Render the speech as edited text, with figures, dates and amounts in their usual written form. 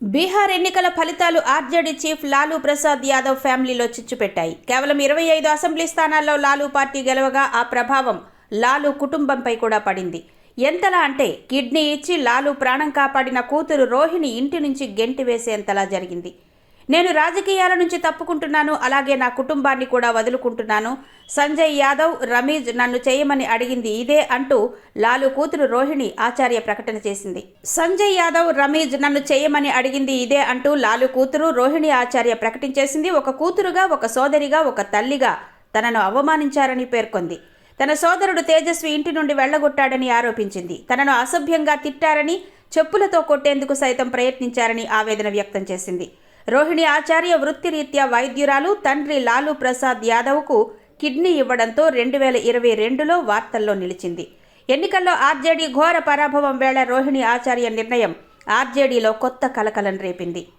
బీహార్ ఎన్నికల ఫలితాలు RJD chief Lalu Prasad Yadav ఫ్యామిలీలో చిచ్చు పెట్టాయి. కేవలం 25 అసెంబ్లీ స్థానాల్లో లాలూ పార్టీ గెలవగా ఆ ప్రభావం లాలూ కుటుంబంపై కూడా పడింది. ఎంతలా అంటే కిడ్నీ ఇచ్చి లాలూ ప్రాణం కాపాడిన కూతురు రోహిణి ఇంటి నుంచి గెంటి వేసేంతలా జరిగింది. నేను రాజకీయాల నుంచి తప్పుకుంటున్నాను, అలాగే నా కుటుంబాన్ని కూడా వదులుకుంటున్నాను. సంజయ్ యాదవ్, రమీజ్ నన్ను చేయమని అడిగింది ఇదే అంటూ లాలూ కూతురు రోహిణి ఆచార్య ప్రకటన చేసింది. సంజయ్ యాదవ్, రమీజ్ నన్ను చేయమని అడిగింది ఇదే అంటూ లాలూ కూతురు రోహిణి ఆచార్య ప్రకటించేసింది. ఒక కూతురుగా, ఒక సోదరిగా, ఒక తల్లిగా తనను అవమానించారని పేర్కొంది. తన సోదరుడు తేజస్వి ఇంటి నుండి వెళ్లగొట్టాడని ఆరోపించింది. తనను అసభ్యంగా తిట్టారని, చెప్పులతో కొట్టేందుకు సైతం ప్రయత్నించారని ఆవేదన వ్యక్తం చేసింది. రోహిణి ఆచార్య వృత్తిరీత్యా వైద్యురాలు. తండ్రి లాలూ ప్రసాద్ యాదవ్కు కిడ్నీ ఇవ్వడంతో 2022లో వార్తల్లో నిలిచింది. ఎన్నికల్లో ఆర్జేడీ ఘోర పరాభవం వేళ రోహిణి ఆచార్య నిర్ణయం ఆర్జేడీలో కొత్త కలకలం రేపింది.